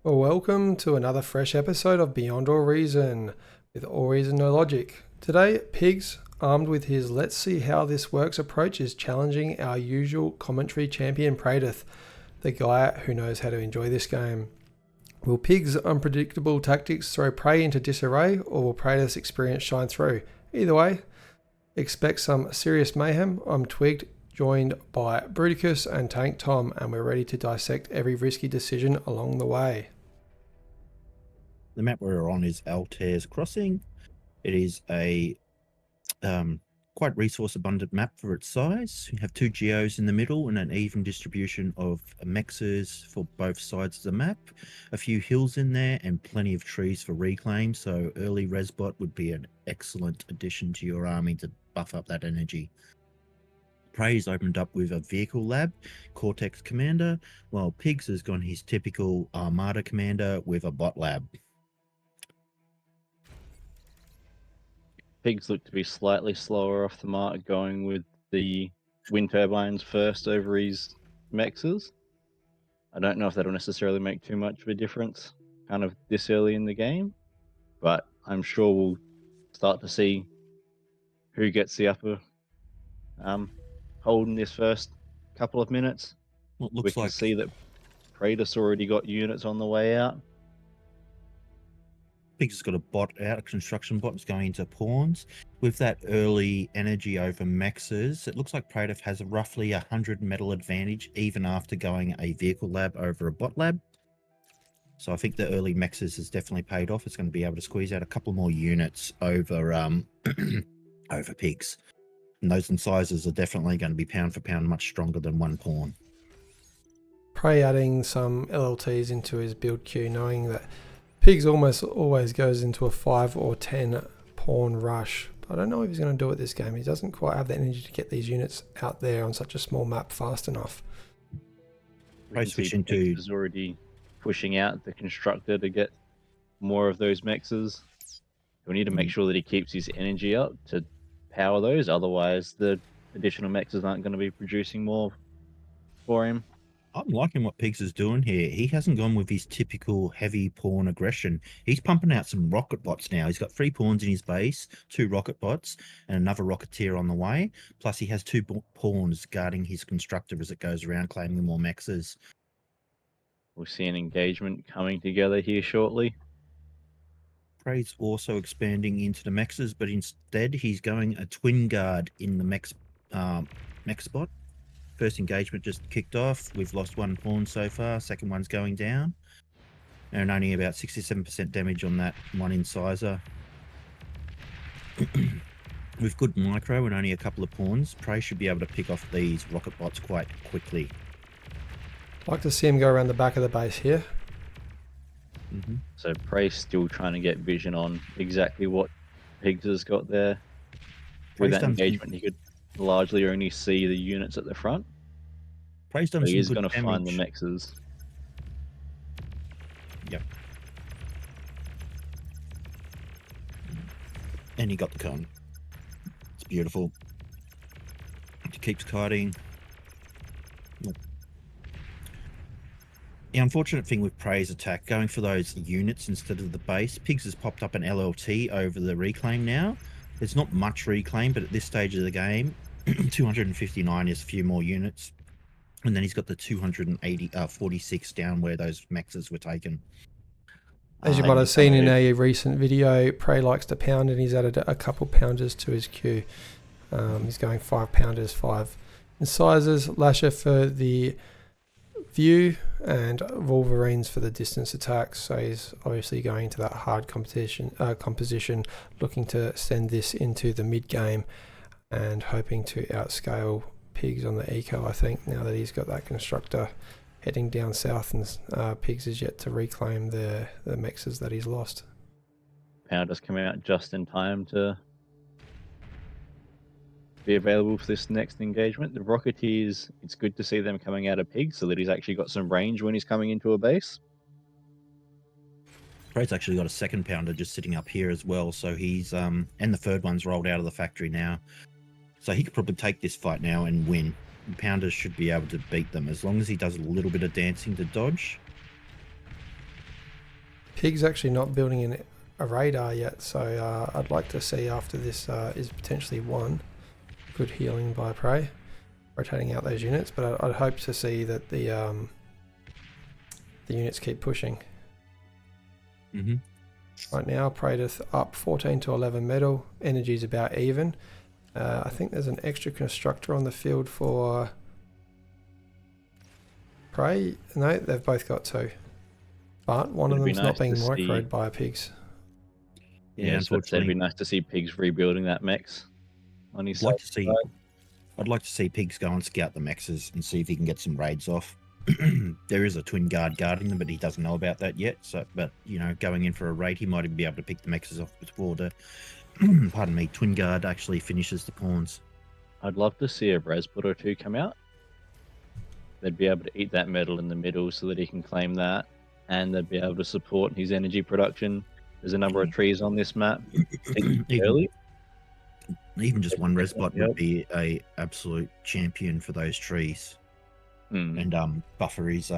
Well, welcome to another fresh episode of Beyond All Reason, with All Reason No Logic. Today, Pigz, armed with his Let's See How This Works approach, is challenging our usual commentary champion Praedyth, the guy who knows how to enjoy this game. Will Pig's unpredictable tactics throw Prey into disarray, or will Praedyth's experience shine through? Either way, expect some serious mayhem. I'm Twigged, joined by Bruticus and Tank Tom, and we're ready to dissect every risky decision along the way. The map we're on is Altair's Crossing. It is a quite resource abundant map for its size. You have two geos in the middle and an even distribution of mexes for both sides of the map. A few hills in there and plenty of trees for reclaim, so early Resbot would be an excellent addition to your army to buff up that energy. Prey's opened up with a vehicle lab, Cortex Commander, while Pigz has gone his typical Armada Commander with a bot lab. Pigz look to be slightly slower off the mark, going with the wind turbines first over his mexes. I don't know if that'll necessarily make too much of a difference kind of this early in the game, but I'm sure we'll start to see who gets the upper hold in this first couple of minutes. What We looks can like see that Praedyth's already got units on the way out. Pigz has got a bot out, a construction bot is going into pawns. With that early energy over mexes, it looks like Praedyth has a roughly 100 metal advantage even after going a vehicle lab over a bot lab. So I think the early mexes has definitely paid off. It's going to be able to squeeze out a couple more units over over Pigz. And those incisors are definitely going to be pound for pound much stronger than one pawn. Prey adding some LLTs into his build queue, knowing that Pigz almost always goes into a 5 or 10 pawn rush. But I don't know if he's going to do it this game. He doesn't quite have the energy to get these units out there on such a small map fast enough. Prey switch into... is already pushing out the constructor to get more of those mexes. We need to make sure that he keeps his energy up to power those, otherwise the additional mexes aren't going to be producing more for him. I'm liking what Pigz is doing here. He hasn't gone with his typical heavy pawn aggression. He's pumping out some rocket bots now. He's got 3 pawns in his base, 2 rocket bots, and another rocketeer on the way. Plus he has 2 pawns guarding his constructor as it goes around, claiming more mexes. We'll see an engagement coming together here shortly. Prey's also expanding into the mexes, but instead he's going a twin guard in the mex spot. First engagement just kicked off. We've lost 1 pawn so far. Second one's going down. And only about 67% damage on that one incisor. With good micro and only a couple of pawns, Prey should be able to pick off these rocket bots quite quickly. Like to see him go around the back of the base here. So Prey's still trying to get vision on exactly what Pigz has got there. With that engagement, he could largely only see the units at the front. Prey's done He some is good going to damage. find the mexes. Yep. And he got the cone. It's beautiful. He keeps kiting. The unfortunate thing with Prey's attack, going for those units instead of the base, Pigz has popped up an LLT over the reclaim now. There's not much reclaim, but at this stage of the game, 259 is a few more units. And then he's got the 46 down where those mexes were taken. As you might have seen in a recent video, Prey likes to pound, and he's added a couple pounders to his queue. He's going 5 pounders, 5 incisors, Lasher for the view, and Wolverines for the distance attacks. So he's obviously going to that hard composition, looking to send this into the mid game and hoping to outscale Pigz on the eco, I think, now that he's got that constructor heading down south, and Pigz is yet to reclaim the mexes that he's lost. Pounders come out just in time to be available for this next engagement. The Rocketeers, it's good to see them coming out of Pigz so that he's actually got some range when he's coming into a base. Prey's actually got a 2nd pounder just sitting up here as well, so he's and the 3rd one's rolled out of the factory now. So he could probably take this fight now and win. Pounders should be able to beat them as long as he does a little bit of dancing to dodge. Pig's actually not building a radar yet, so I'd like to see after this is potentially won. Good healing by Prey, rotating out those units, but I'd hope to see that the units keep pushing. Right now, Praedyth up 14 to 11 metal. Energy's about even. I think there's an extra constructor on the field for Prey. No, they've both got 2. But one of them's not being microed by a Pigz. Yeah, unfortunately, it'd be nice to see Pigz rebuilding that mechs on his side. I'd like to see Pigz go and scout the mexes and see if he can get some raids off. There is a twin guard guarding them, but he doesn't know about that yet. So, but you know, going in for a raid, he might even be able to pick the mexes off before the pardon me, twin guard actually finishes the pawns. I'd love to see a Resbot or 2 come out. They'd be able to eat that metal in the middle so that he can claim that, and they'd be able to support his energy production. There's a number of trees on this map. Even just one Resbot would be a absolute champion for those trees. And buffer his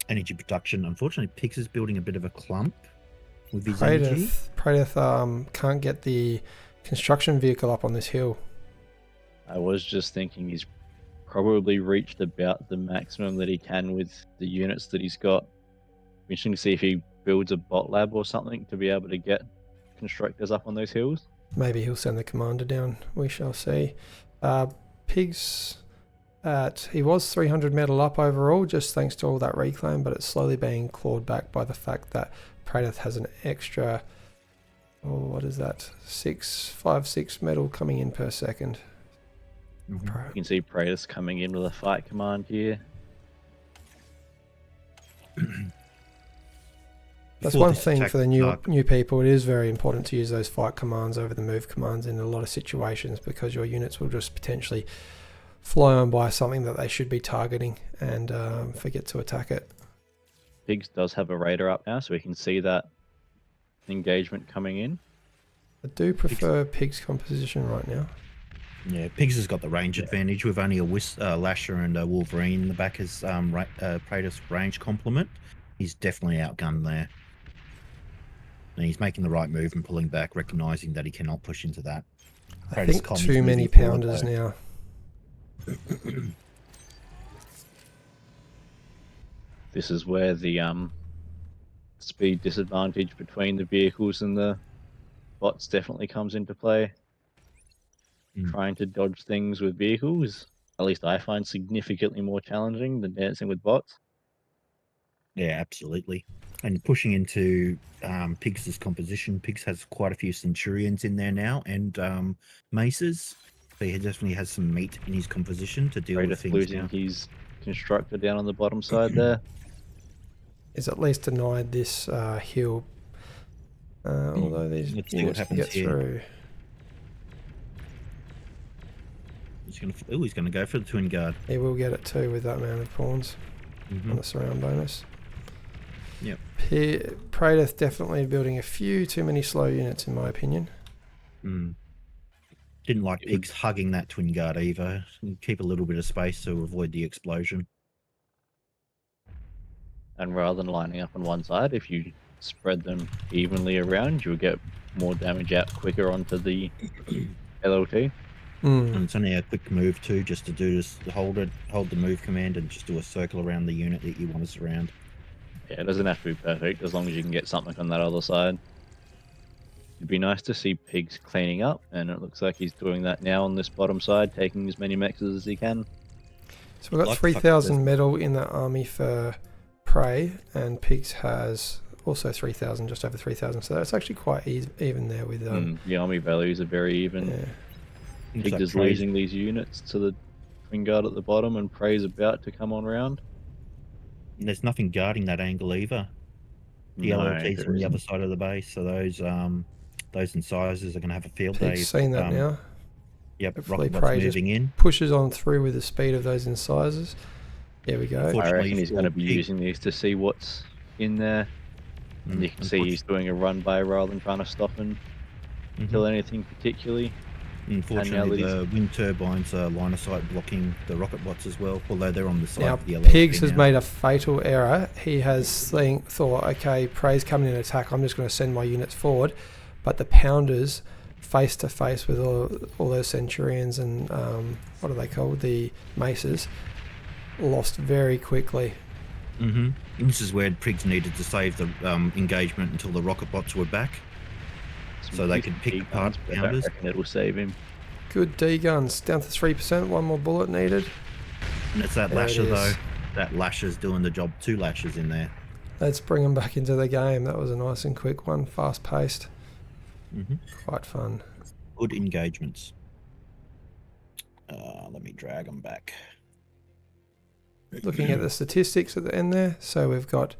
energy production. Unfortunately, Pigz is building a bit of a clump with his energy. Praedyth can't get the construction vehicle up on this hill. I was just thinking he's probably reached about the maximum that he can with the units that he's got. Interesting to see if he builds a bot lab or something to be able to get constructors up on those hills. Maybe he'll send the commander down. We shall see. Pigz he was 300 metal up overall, just thanks to all that reclaim, but it's slowly being clawed back by the fact that Praedyth has an extra, what is that, 6 metal coming in per second. You can see Praedyth coming in with a fight command here. That's one thing for the new people. It is very important to use those fight commands over the move commands in a lot of situations, because your units will just potentially fly on by something that they should be targeting and forget to attack it. Pigz does have a radar up now, so we can see that engagement coming in. I do prefer Pigz composition right now. Yeah, Pigz has got the range advantage with only a Lasher and a Wolverine in the back as Praedyth's range complement. He's definitely outgunned there. And he's making the right move and pulling back, recognising that he cannot push into that. I think too many pounders now. This is where the speed disadvantage between the vehicles and the bots definitely comes into play. Trying to dodge things with vehicles, at least I find significantly more challenging than dancing with bots. Yeah, absolutely. And pushing into Pigz's composition, Pigz has quite a few Centurions in there now, and Maces. So he definitely has some meat in his composition to deal with things losing his constructor down on the bottom side there. Is at least denied this hill. Although these units can get through. He's going to go for the twin guard. He will get it too with that amount of pawns on the surround bonus. Yep. Praedyth definitely building a few too many slow units in my opinion. Didn't like Pigz hugging that twin guard either. Keep a little bit of space to avoid the explosion. And rather than lining up on one side, if you spread them evenly around, you'll get more damage out quicker onto the LLT. And it's only a quick move too, just to do this, hold the move command and just do a circle around the unit that you want to surround. Yeah, it doesn't have to be perfect, as long as you can get something on that other side. It'd be nice to see Pigz cleaning up, and it looks like he's doing that now on this bottom side, taking as many mexes as he can. So we've got 3,000 metal in the army for Prey, and Pigz has also 3,000, just over 3,000. So that's actually quite even there with the army values are very even. Yeah. Pigz is losing these units to the twin guard at the bottom, and Prey's about to come on round. And there's nothing guarding that angle either. The LLT's on the other side of the base, so those incisors are going to have a field day. Pig's seen that now. Yep, hopefully Prey moving in. Pushes on through with the speed of those incisors. There we go. I reckon he's going to be using these to see what's in there. And you can see he's doing a run by rather than trying to stop and kill anything particularly. Unfortunately, Canelli's- the wind turbines are line of sight blocking the rocket bots as well, although they're on the side Now, of the LLP Pigz has now. made a fatal error. He has thought, okay, Prey's coming in attack. I'm just going to send my units forward. But the Pounders, face to face with all those Centurions and what are they called? The Maces, lost very quickly. This is where Pigz needed to save the engagement until the rocket bots were back, so they could pick apart I don't Pounders. reckon it'll save him. Good D guns, down to 3%. One more bullet needed. And it's that There it lasher is. though. That lasher's doing the job. 2 lashers in there. Let's bring them back into the game. That was a nice and quick one, fast paced. Quite fun. Good engagements. Let me drag them back. Looking at the statistics at the end there, so we've got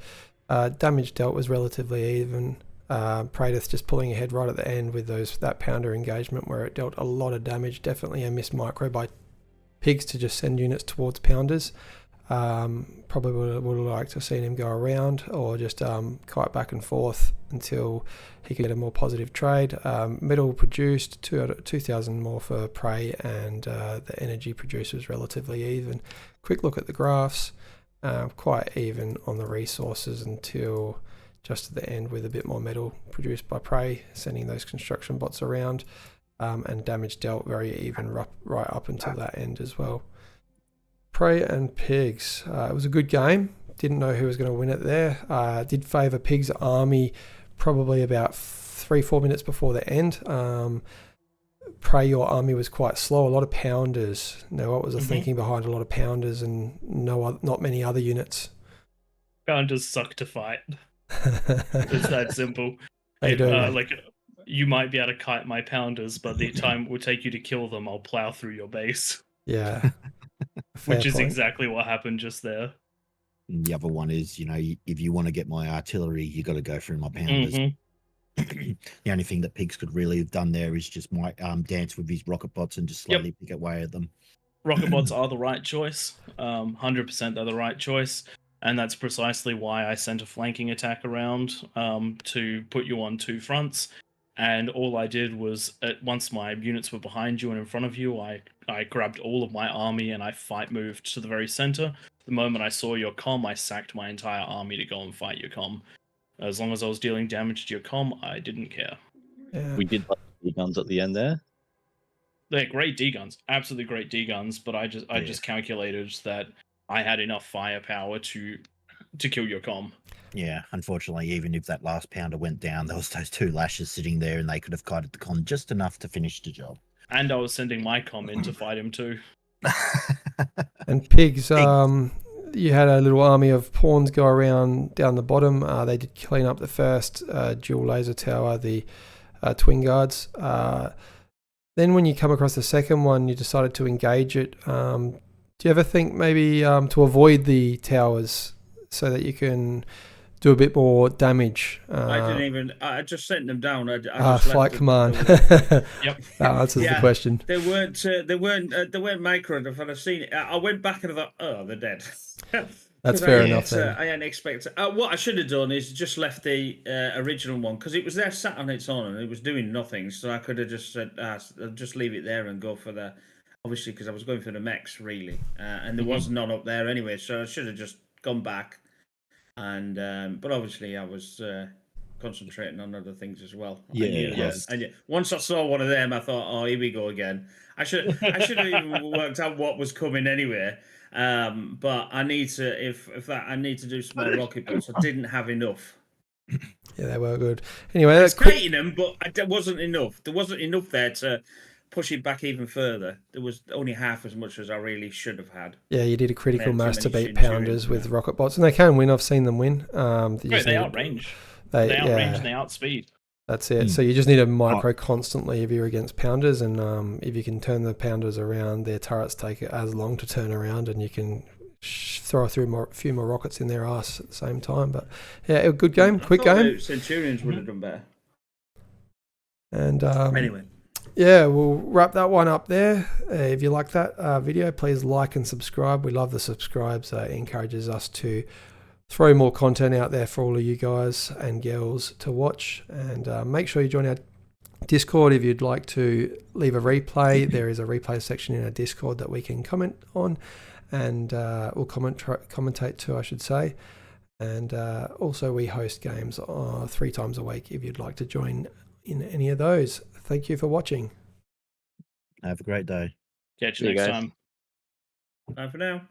damage dealt was relatively even. Praedyth just pulling ahead right at the end with that pounder engagement where it dealt a lot of damage. Definitely a missed micro by Pigz to just send units towards pounders. Probably would have liked to have seen him go around or just kite back and forth until he could get a more positive trade. Metal produced 2,000 more for Prey, and the energy produced was relatively even. Quick look at the graphs, quite even on the resources until just at the end with a bit more metal produced by Prey, sending those construction bots around, and damage dealt very even right up until that end as well. Prey and Pigz. It was a good game. Didn't know who was going to win it there. Did favour Pig's army probably about 3-4 minutes before the end. Prey, your army was quite slow. A lot of pounders. Now, what was the thinking behind a lot of pounders and not many other units? Pounders suck to fight. It's that simple. They do. Like, you might be able to kite my pounders, but the time it would take you to kill them, I'll plow through your base. Yeah. Which is point. exactly what happened just there. And the other one is, if you want to get my artillery, you got to go through my pounders. The only thing that Pigz could really have done there is just dance with his rocket bots and just slowly pick away at them. Rocket bots are the right choice. 100% they're the right choice. And that's precisely why I sent a flanking attack around to put you on 2 fronts. And all I did was, once my units were behind you and in front of you, I grabbed all of my army and I moved to the very center. The moment I saw your comm, I sacked my entire army to go and fight your comm. As long as I was dealing damage to your comm, I didn't care. Yeah. We did like D guns at the end there. They're great D guns, absolutely great D guns. But I just calculated that I had enough firepower to kill your comm. Yeah, unfortunately, even if that last pounder went down, there was those 2 lashes sitting there, and they could have kited the comm just enough to finish the job. And I was sending my comm in to fight him too. And Pigz, you had a little army of pawns go around down the bottom. They did clean up the first dual laser tower, the twin guards. Then when you come across the second one, you decided to engage it. Do you ever think maybe to avoid the towers so that you can do a bit more damage? I just sent them down. I just flight command. Yep. That answers the question. They weren't micro. If I'd have seen it, I went back and I thought, oh, they're dead. That's fair enough. Then. I hadn't expected. What I should have done is just left the original one because it was there sat on its own and it was doing nothing. So I could have just said, I'll just leave it there and go for the. Obviously, because I was going for the mechs really, and there was none up there anyway. So I should have just gone back. And but obviously I was concentrating on other things as well. And once I saw one of them, I thought, oh, here we go again. I should have even worked out what was coming anyway. But I need to I need to do some more rocket bots. I didn't have enough. Yeah, they were good. Anyway, I was creating them, but there wasn't enough. There wasn't enough there to push it back even further. There was only half as much as I really should have had. Yeah, you did a critical mass to beat Centurions, pounders with rocket bots, and they can win. I've seen them win. They outrange. They outrange and they outspeed. That's it. So you just need to micro constantly if you're against pounders, and if you can turn the pounders around, their turrets take as long to turn around, and you can throw through a few more rockets in their ass at the same time. But yeah, a good game, quick game. Centurions would have done better. And anyway. Yeah, we'll wrap that one up there. If you like that video, please like and subscribe. We love the subscribes. It encourages us to throw more content out there for all of you guys and girls to watch. And make sure you join our Discord, if you'd like to leave a replay, there is a replay section in our Discord that we can comment on, and we'll commentate to, I should say. And also we host games 3 times a week if you'd like to join in any of those. Thank you for watching. Have a great day. Catch See you you next guys. time. Bye for now.